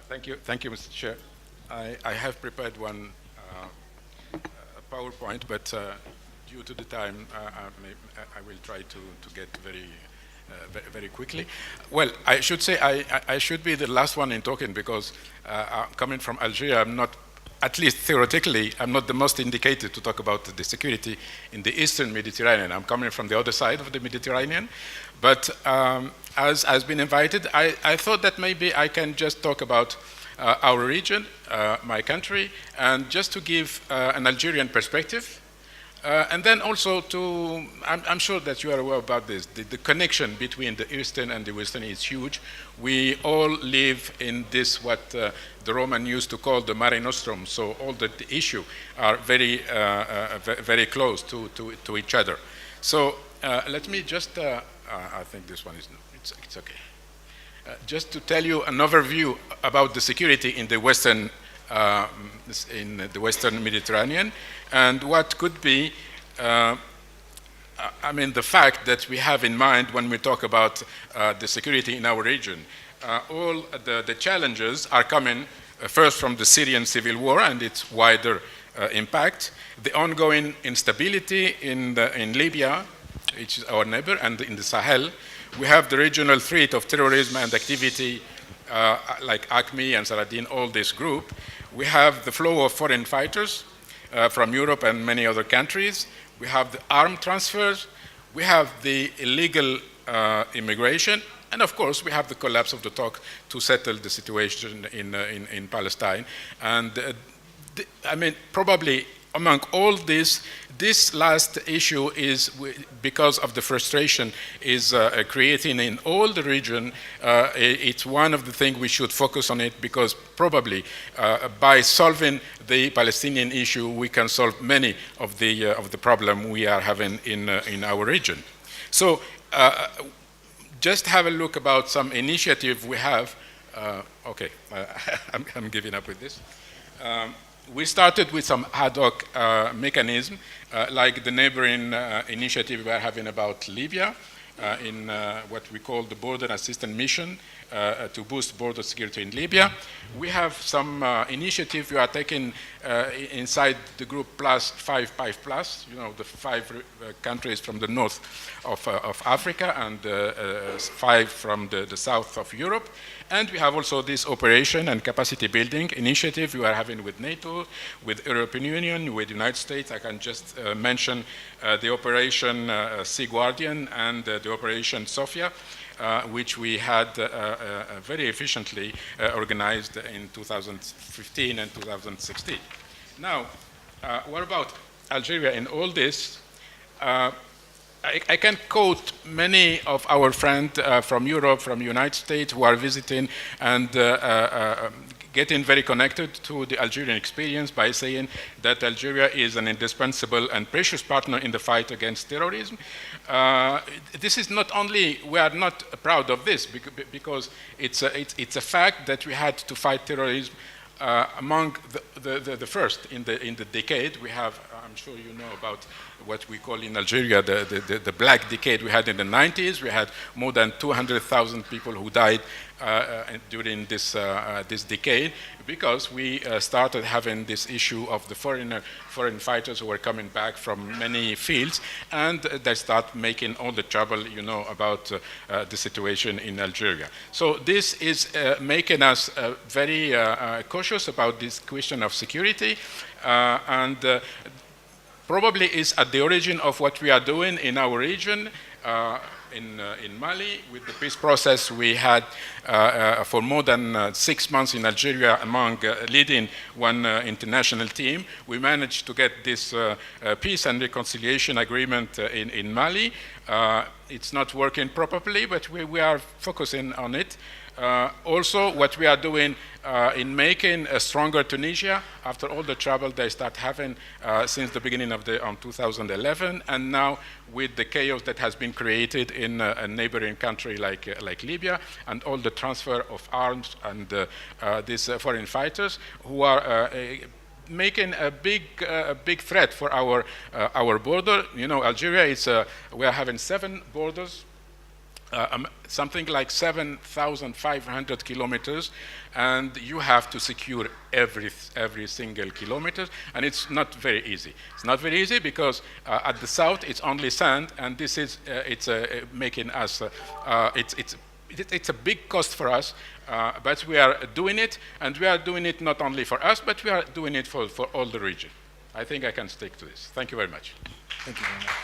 Thank you, Mr. Chair. I have prepared one PowerPoint, but due to the time, I will try to get very quickly. Well, I should say I should be the last one in talking because coming from Algeria, I'm not, at least theoretically, I'm not the most indicated to talk about the security in the Eastern Mediterranean. I'm coming from the other side of the Mediterranean. But as has been invited, I thought that maybe I can just talk about our region, my country, and just to give an Algerian perspective. And then also I'm sure that you are aware about this, the connection between the Eastern and the Western is huge. We all live in this, what the Roman used to call the Mare Nostrum, so all the issue are very, very close to each other. So let me just, I think this one is, it's okay. Just to tell you an overview about the security in the Western Mediterranean, and what could be, I mean, the fact that we have in mind when we talk about the security in our region. All the challenges are coming first from the Syrian civil war and its wider impact, the ongoing instability in Libya, which is our neighbor, and in the Sahel. We have the regional threat of terrorism and activity like ACME and Saladin, all this group. We have the flow of foreign fighters from Europe and many other countries. We have the armed transfers. We have the illegal immigration. And of course, we have the collapse of the talk to settle the situation in Palestine. And I mean, probably among all this last issue is because of the frustration is creating in all the region. It's one of the things we should focus on it because probably by solving the Palestinian issue, we can solve many of the problem we are having in our region. So just have a look about some initiative we have. Okay, I'm giving up with this. We started with some ad hoc mechanism, like the neighboring initiative we are having about Libya, in what we call the Border Assistance Mission to boost border security in Libya. We have some initiative we are taking inside the group plus 5+, you know, the 5 countries from the north of Africa and 5 from the south of Europe. And we have also this operation and capacity building initiative we are having with NATO, with European Union, with the United States. I can just mention the operation Sea Guardian and the operation Sophia, which we had very efficiently organized in 2015 and 2016. Now, what about Algeria in all this? I can quote many of our friends from Europe, from the United States who are visiting and getting very connected to the Algerian experience by saying that Algeria is an indispensable and precious partner in the fight against terrorism. This is not only, we are not proud of this because it's a fact that we had to fight terrorism among the first in the decade. We have, I'm sure you know about what we call in Algeria the black decade we had in the 90s. We had more than 200,000 people who died during this decade because we started having this issue of the foreign fighters who were coming back from many fields, and they start making all the trouble, you know, about the situation in Algeria. So this is making us very cautious about this question of security, and probably is at the origin of what we are doing in our region. In Mali, with the peace process we had for more than 6 months in Algeria among leading one international team. We managed to get this peace and reconciliation agreement in Mali. It's not working properly, but we are focusing on it. Also, what we are doing in making a stronger Tunisia after all the trouble they start having since the beginning of 2011, and now with the chaos that has been created in a neighboring country like Libya, and all the transfer of arms and these foreign fighters who are making a big threat for our border. You know, Algeria is we are having 7 borders something like 7,500 kilometers, and you have to secure every single kilometer, and it's not very easy. It's not very easy because at the south it's only sand, and this is making us it's a big cost for us, but we are doing it, and we are doing it not only for us, but we are doing it for all the region. I think I can stick to this. Thank you very much. Thank you very much.